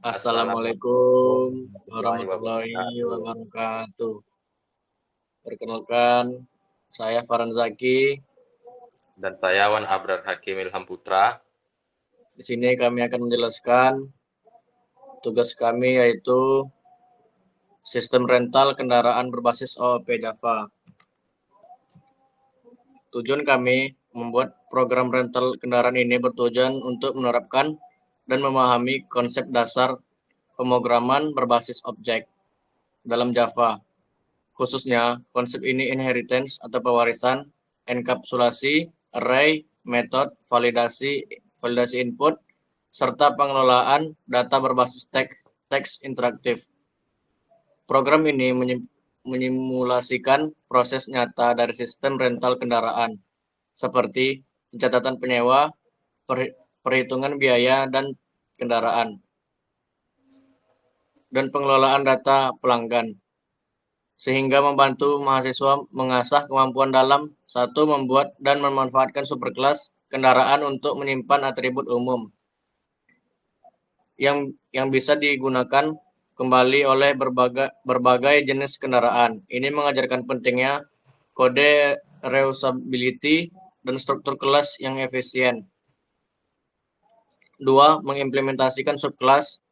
Assalamualaikum Warahmatullahi warahmatullahi wabarakatuh. wabarakatuh. Perkenalkan, saya Farhan Zaki. Dan saya Wan Abrar Hakim Ilham Putra. Di sini kami akan menjelaskan tugas kami yaitu sistem rental kendaraan berbasis OOP Java. Tujuan kami membuat program rental kendaraan ini bertujuan untuk menerapkan dan memahami konsep dasar pemrograman berbasis objek dalam Java. Khususnya, konsep ini inheritance atau pewarisan, enkapsulasi, array, metode, validasi input, serta pengelolaan data berbasis teks interaktif. Program ini menyimulasikan proses nyata dari sistem rental kendaraan, seperti pencatatan penyewa, perhitungan biaya dan kendaraan, dan pengelolaan data pelanggan, sehingga membantu mahasiswa mengasah kemampuan dalam satu membuat dan memanfaatkan superkelas kendaraan untuk menyimpan atribut umum yang bisa digunakan kembali oleh berbagai jenis kendaraan. Ini mengajarkan pentingnya kode reusability dan struktur kelas yang efisien. 2. Mengimplementasikan subkelas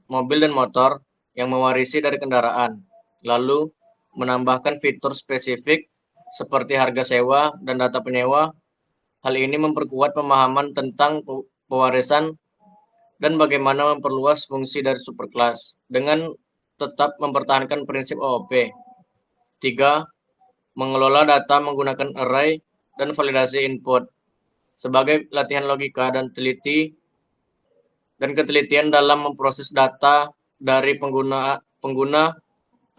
mobil dan motor yang mewarisi dari kendaraan, lalu menambahkan fitur spesifik seperti harga sewa dan data penyewa. Hal ini memperkuat pemahaman tentang pewarisan dan bagaimana memperluas fungsi dari superkelas dengan tetap mempertahankan prinsip OOP. 3. Mengelola data menggunakan array dan validasi input sebagai latihan logika dan ketelitian dalam memproses data dari pengguna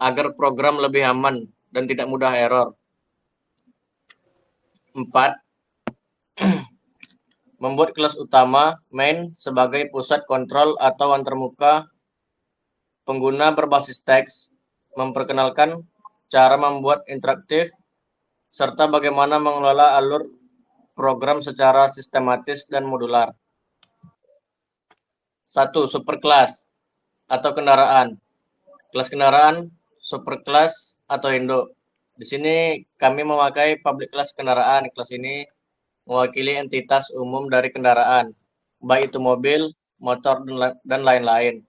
agar program lebih aman dan tidak mudah error. 4. Membuat kelas utama main sebagai pusat kontrol atau antarmuka pengguna berbasis teks, memperkenalkan cara membuat interaktif, serta bagaimana mengelola alur program secara sistematis dan modular. 1. Superkelas atau kendaraan. Kelas kendaraan, superkelas atau induk. Di sini kami memakai public class kendaraan. Kelas ini mewakili entitas umum dari kendaraan, baik itu mobil, motor, dan lain-lain.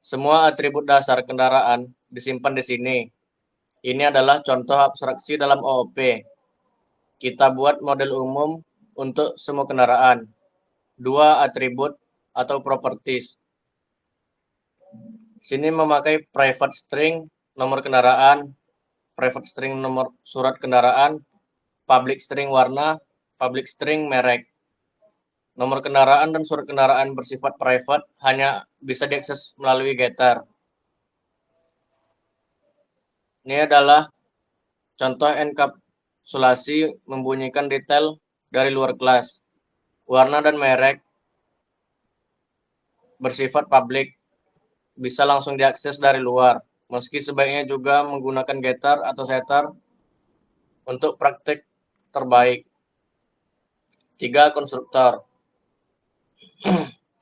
Semua atribut dasar kendaraan disimpan di sini. Ini adalah contoh abstraksi dalam OOP. Kita buat model umum untuk semua kendaraan. 2 atribut atau properties. Sini memakai private string nomor kendaraan, private string nomor surat kendaraan, public string warna, public string merek. Nomor kendaraan dan surat kendaraan bersifat private hanya bisa diakses melalui getter. Ini adalah contoh enkapsulasi membunyikan detail dari luar kelas. Warna dan merek bersifat public, bisa langsung diakses dari luar, meski sebaiknya juga menggunakan getter atau setter untuk praktik terbaik. 3. Konstruktor.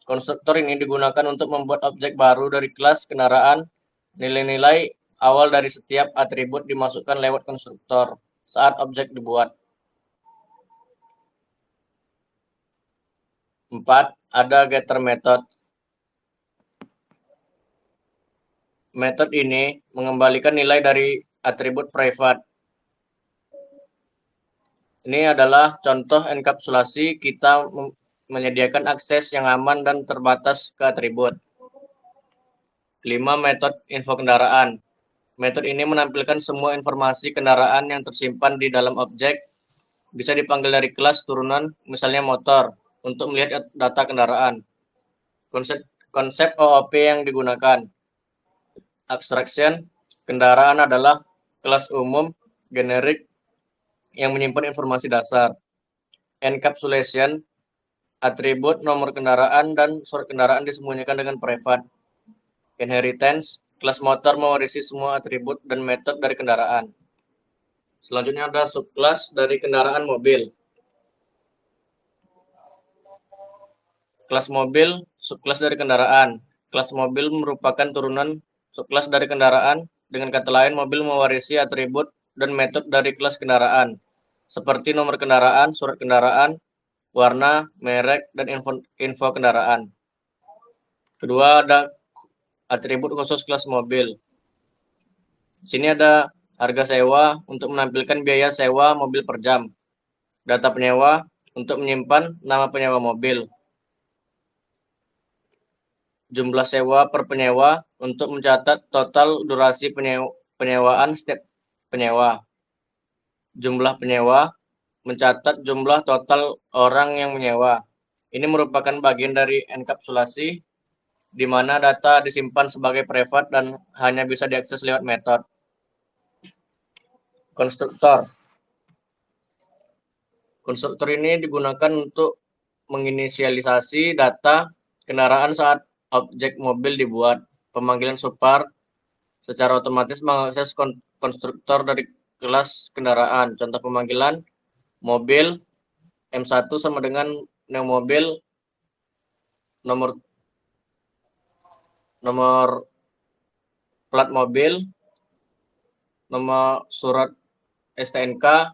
Konstruktor ini digunakan untuk membuat objek baru dari kelas kendaraan. Nilai-nilai awal dari setiap atribut dimasukkan lewat konstruktor saat objek dibuat. 4. Ada getter method. Metode ini mengembalikan nilai dari atribut private. Ini adalah contoh enkapsulasi. Kita menyediakan akses yang aman dan terbatas ke atribut. 5. Metode info kendaraan. Metode ini menampilkan semua informasi kendaraan yang tersimpan di dalam objek. Bisa dipanggil dari kelas turunan, misalnya motor, untuk melihat data kendaraan. Konsep OOP yang digunakan. Abstraction, kendaraan adalah kelas umum, generik, yang menyimpan informasi dasar. Encapsulation, atribut, nomor kendaraan, dan surat kendaraan disembunyikan dengan private. Inheritance, kelas motor mewarisi semua atribut dan metode dari kendaraan. Selanjutnya ada subkelas dari kendaraan mobil. Kelas mobil, subkelas dari kendaraan. Kelas mobil merupakan turunan subkelas dari kendaraan. Dengan kata lain, mobil mewarisi atribut dan metode dari kelas kendaraan, seperti nomor kendaraan, surat kendaraan, warna, merek, dan info kendaraan. Kedua, ada atribut khusus kelas mobil. Sini ada harga sewa untuk menampilkan biaya sewa mobil per jam. Data penyewa untuk menyimpan nama penyewa mobil. Jumlah sewa per penyewa untuk mencatat total durasi penyewaan setiap penyewa. Jumlah penyewa mencatat jumlah total orang yang menyewa. Ini merupakan bagian dari enkapsulasi di mana data disimpan sebagai privat dan hanya bisa diakses lewat metode. Konstruktor. Konstruktor ini digunakan untuk menginisialisasi data kendaraan saat objek mobil dibuat. Pemanggilan subpart secara otomatis mengakses konstruktor dari kelas kendaraan. Contoh pemanggilan mobil M1 sama dengan mobil nomor plat mobil, nomor surat STNK,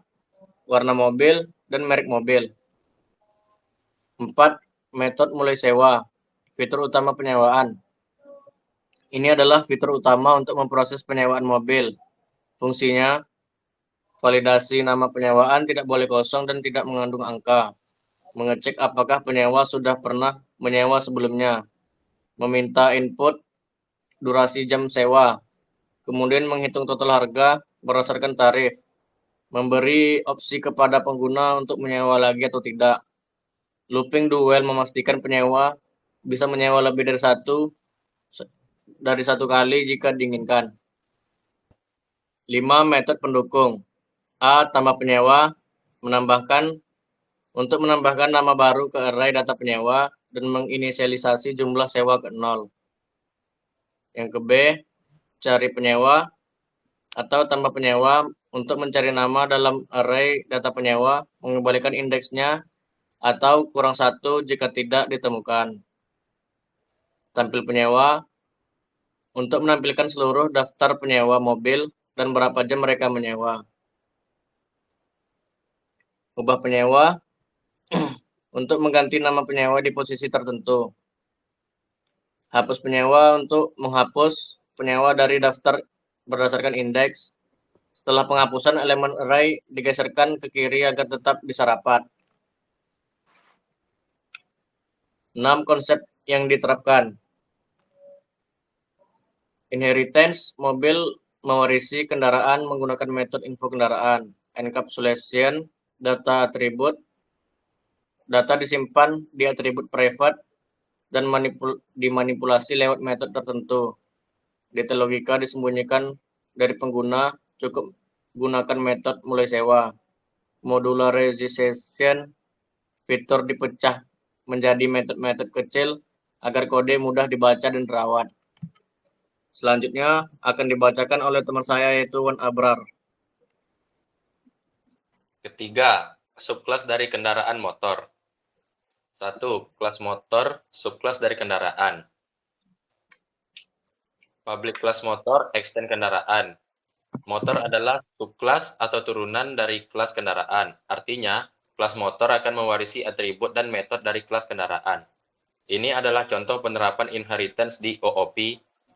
warna mobil, dan merek mobil. 4. Metode mulai sewa. Fitur utama penyewaan. Ini adalah fitur utama untuk memproses penyewaan mobil. Fungsinya, validasi nama penyewaan tidak boleh kosong dan tidak mengandung angka. Mengecek apakah penyewa sudah pernah menyewa sebelumnya. Meminta input durasi jam sewa. Kemudian menghitung total harga berdasarkan tarif. Memberi opsi kepada pengguna untuk menyewa lagi atau tidak. Looping duel memastikan penyewa bisa menyewa lebih dari satu kali jika diinginkan. 5. Metode pendukung. A. Tambah penyewa. Untuk menambahkan nama baru ke array data penyewa dan menginisialisasi jumlah sewa ke 0. Yang ke B. Cari penyewa atau tambah penyewa untuk mencari nama dalam array data penyewa, mengembalikan indeksnya atau kurang 1 jika tidak ditemukan. Tampil penyewa untuk menampilkan seluruh daftar penyewa mobil dan berapa jam mereka menyewa. Ubah penyewa untuk mengganti nama penyewa di posisi tertentu. Hapus penyewa untuk menghapus penyewa dari daftar berdasarkan indeks. Setelah penghapusan, elemen array digeserkan ke kiri agar tetap bisa rapat. 6. Konsep yang diterapkan. Inheritance, mobil mewarisi kendaraan menggunakan metode info kendaraan. Encapsulation, data atribut. Data disimpan di atribut private dan dimanipulasi lewat metode tertentu. Data logika disembunyikan dari pengguna, cukup gunakan metode mulai sewa. Modularization, fitur dipecah menjadi metode-metode kecil agar kode mudah dibaca dan terawat. Selanjutnya akan dibacakan oleh teman saya yaitu Wan Abrar. Ketiga, subkelas dari kendaraan motor. 1. Kelas motor, subkelas dari kendaraan. Public kelas motor, extend kendaraan. Motor adalah subkelas atau turunan dari kelas kendaraan. Artinya, kelas motor akan mewarisi atribut dan metode dari kelas kendaraan. Ini adalah contoh penerapan inheritance di OOP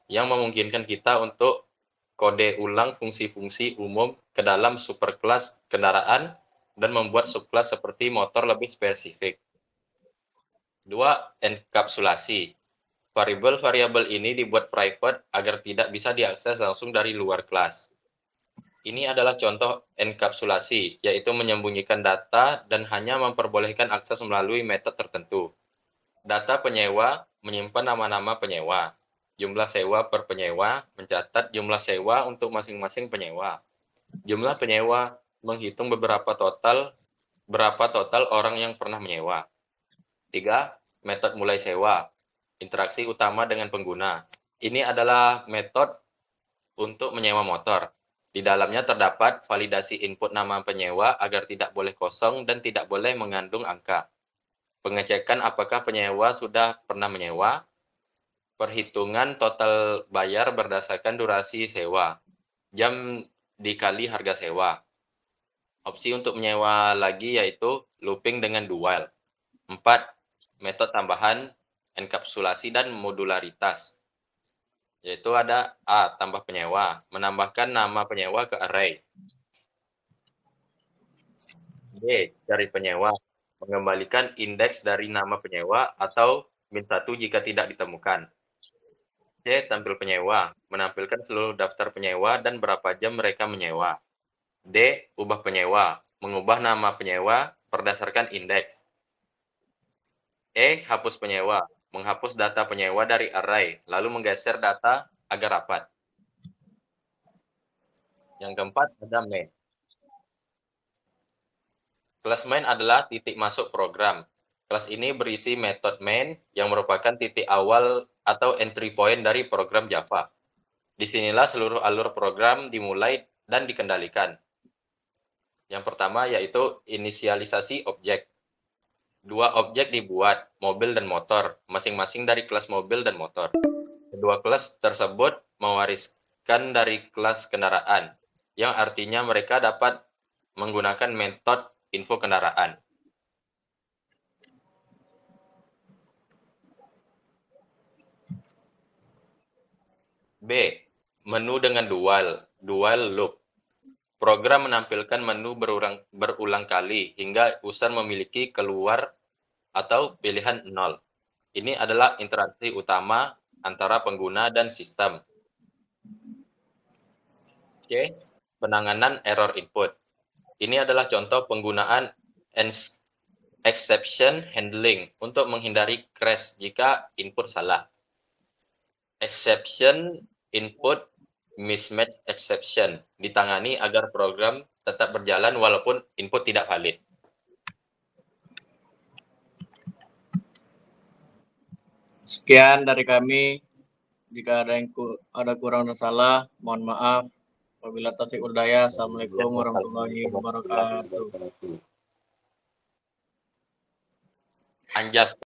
yang memungkinkan kita untuk kode ulang fungsi-fungsi umum ke dalam superkelas kendaraan dan membuat subkelas seperti motor lebih spesifik. 2. Enkapsulasi. Variabel-variabel ini dibuat private agar tidak bisa diakses langsung dari luar kelas. Ini adalah contoh enkapsulasi, yaitu menyembunyikan data dan hanya memperbolehkan akses melalui metode tertentu. Data penyewa menyimpan nama-nama penyewa. Jumlah sewa per penyewa mencatat jumlah sewa untuk masing-masing penyewa. Jumlah penyewa menghitung berapa total orang yang pernah menyewa. 3. Metode mulai sewa. Interaksi utama dengan pengguna. Ini adalah metode untuk menyewa motor. Di dalamnya terdapat validasi input nama penyewa agar tidak boleh kosong dan tidak boleh mengandung angka. Pengecekan apakah penyewa sudah pernah menyewa. perhitungan total bayar berdasarkan durasi sewa, jam dikali harga sewa. Opsi untuk menyewa lagi yaitu looping dengan dual. 4. Metode tambahan, enkapsulasi dan modularitas. Yaitu ada A. Tambah penyewa, menambahkan nama penyewa ke array. B. Cari penyewa, mengembalikan indeks dari nama penyewa atau -1 jika tidak ditemukan. C. Tampil penyewa, menampilkan seluruh daftar penyewa dan berapa jam mereka menyewa. D. Ubah penyewa, mengubah nama penyewa berdasarkan indeks. E. Hapus penyewa, menghapus data penyewa dari array, lalu menggeser data agar rapat. Yang keempat ada main. Kelas main adalah titik masuk program. Kelas ini berisi metode main yang merupakan titik awal atau entry point dari program Java. Disinilah seluruh alur program dimulai dan dikendalikan. Yang pertama yaitu inisialisasi objek. 2 objek dibuat, mobil dan motor, masing-masing dari kelas mobil dan motor. Kedua kelas tersebut mewariskan dari kelas kendaraan, yang artinya mereka dapat menggunakan metode info kendaraan. B. Menu dengan dual loop. Program menampilkan menu berulang kali hingga user memiliki keluar atau pilihan 0. Ini adalah interaksi utama antara pengguna dan sistem. C. Penanganan error input. Ini adalah contoh penggunaan exception handling untuk menghindari crash jika input salah. Exception input mismatch exception ditangani agar program tetap berjalan walaupun input tidak valid. Sekian dari kami. Jika ada kurang dan salah, mohon maaf. Wabillahi taufiq wal hidayah. Assalamualaikum warahmatullahi wabarakatuh. Anjas